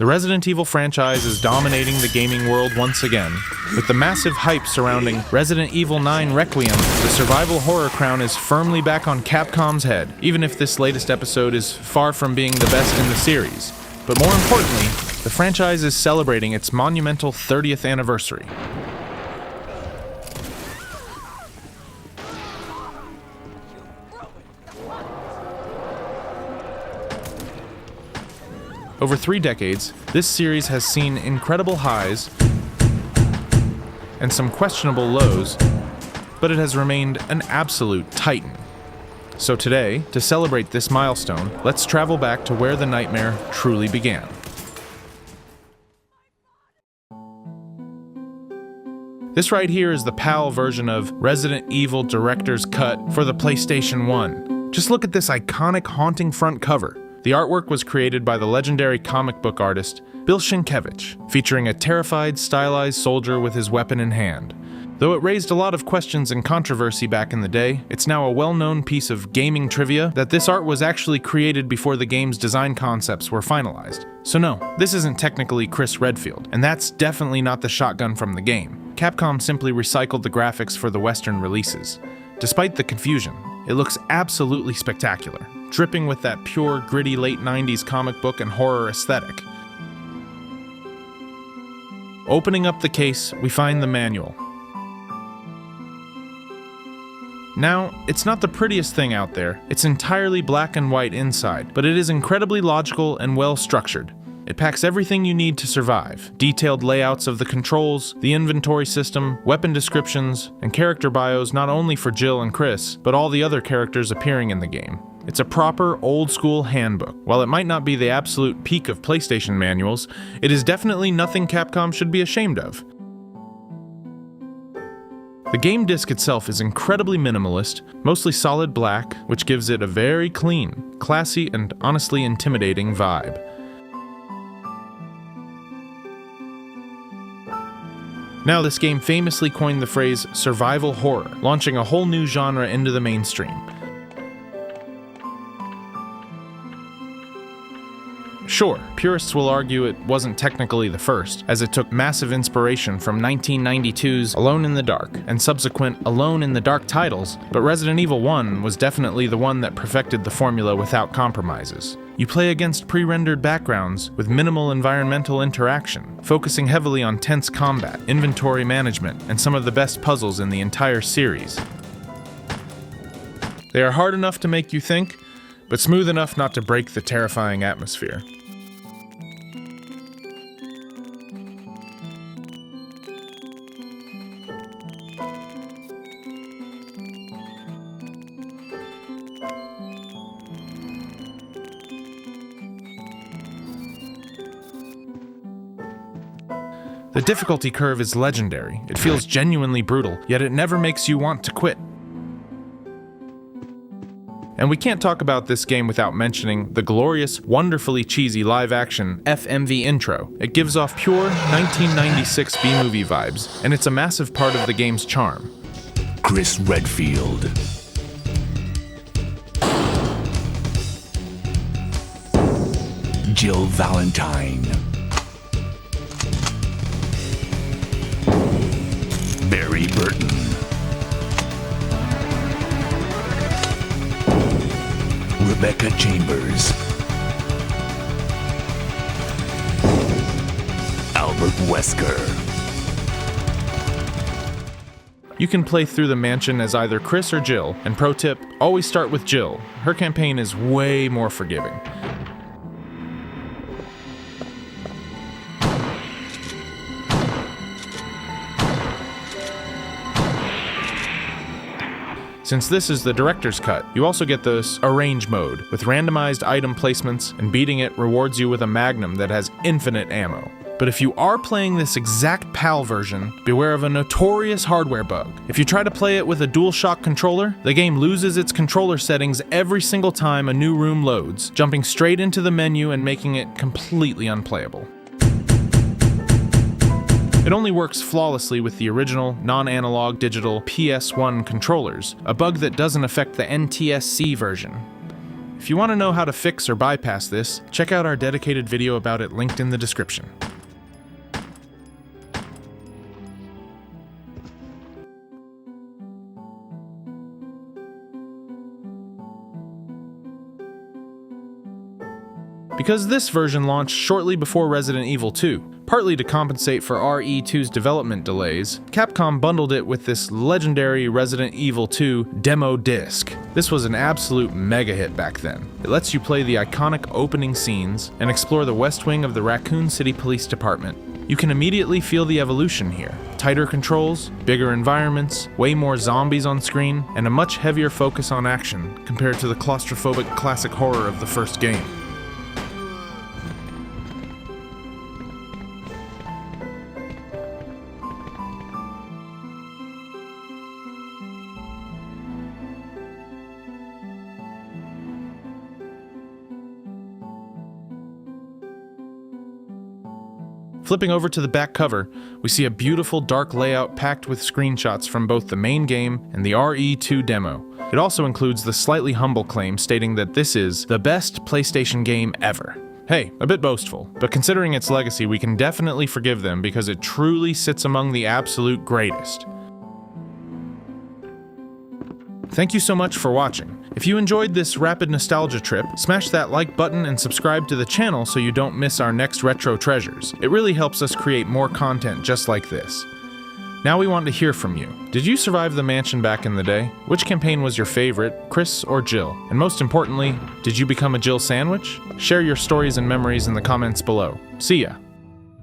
The Resident Evil franchise is dominating the gaming world once again. With the massive hype surrounding Resident Evil 9 Requiem, the survival horror crown is firmly back on Capcom's head, even if this latest episode is far from being the best in the series. But more importantly, the franchise is celebrating its monumental 30th anniversary. Over 3 decades, this series has seen incredible highs and some questionable lows, but it has remained an absolute titan. So today, to celebrate this milestone, let's travel back to where the nightmare truly began. This right here is the PAL version of Resident Evil Director's Cut for the PlayStation 1. Just look at this iconic, haunting front cover. The artwork was created by the legendary comic book artist Bill Sienkiewicz, featuring a terrified, stylized soldier with his weapon in hand. Though it raised a lot of questions and controversy back in the day, it's now a well-known piece of gaming trivia that this art was actually created before the game's design concepts were finalized. So no, this isn't technically Chris Redfield, and that's definitely not the shotgun from the game. Capcom simply recycled the graphics for the Western releases. Despite the confusion, it looks absolutely spectacular, dripping with that pure, gritty late 90s comic book and horror aesthetic. Opening up the case, we find the manual. Now, it's not the prettiest thing out there. It's entirely black and white inside, but it is incredibly logical and well structured. It packs everything you need to survive. Detailed layouts of the controls, the inventory system, weapon descriptions, and character bios not only for Jill and Chris, but all the other characters appearing in the game. It's a proper, old-school handbook. While it might not be the absolute peak of PlayStation manuals, it is definitely nothing Capcom should be ashamed of. The game disc itself is incredibly minimalist, mostly solid black, which gives it a very clean, classy, and honestly intimidating vibe. Now, this game famously coined the phrase survival horror, launching a whole new genre into the mainstream. Sure, purists will argue it wasn't technically the first, as it took massive inspiration from 1992's Alone in the Dark and subsequent Alone in the Dark titles, but Resident Evil 1 was definitely the one that perfected the formula without compromises. You play against pre-rendered backgrounds with minimal environmental interaction, focusing heavily on tense combat, inventory management, and some of the best puzzles in the entire series. They are hard enough to make you think, but smooth enough not to break the terrifying atmosphere. The difficulty curve is legendary. It feels genuinely brutal, yet it never makes you want to quit. And we can't talk about this game without mentioning the glorious, wonderfully cheesy live-action FMV intro. It gives off pure 1996 B-movie vibes, and it's a massive part of the game's charm. Chris Redfield. Jill Valentine. Barry Burton. Rebecca Chambers. Albert Wesker. You can play through the mansion as either Chris or Jill, and pro tip, always start with Jill. Her campaign is way more forgiving. Since this is the director's cut, you also get this arrange mode, with randomized item placements, and beating it rewards you with a magnum that has infinite ammo. But if you are playing this exact PAL version, beware of a notorious hardware bug. If you try to play it with a DualShock controller, the game loses its controller settings every single time a new room loads, jumping straight into the menu and making it completely unplayable. It only works flawlessly with the original, non-analog digital PS1 controllers, a bug that doesn't affect the NTSC version. If you want to know how to fix or bypass this, check out our dedicated video about it linked in the description. Because this version launched shortly before Resident Evil 2, partly to compensate for RE2's development delays, Capcom bundled it with this legendary Resident Evil 2 demo disc. This was an absolute mega hit back then. It lets you play the iconic opening scenes and explore the West Wing of the Raccoon City Police Department. You can immediately feel the evolution here. Tighter controls, bigger environments, way more zombies on screen, and a much heavier focus on action compared to the claustrophobic classic horror of the first game. Flipping over to the back cover, we see a beautiful dark layout packed with screenshots from both the main game and the RE2 demo. It also includes the slightly humble claim stating that this is the best PlayStation game ever. Hey, a bit boastful, but considering its legacy, we can definitely forgive them because it truly sits among the absolute greatest. Thank you so much for watching. If you enjoyed this rapid nostalgia trip, smash that like button and subscribe to the channel so you don't miss our next retro treasures. It really helps us create more content just like this. Now we want to hear from you. Did you survive the mansion back in the day? Which campaign was your favorite, Chris or Jill? And most importantly, did you become a Jill sandwich? Share your stories and memories in the comments below. See ya!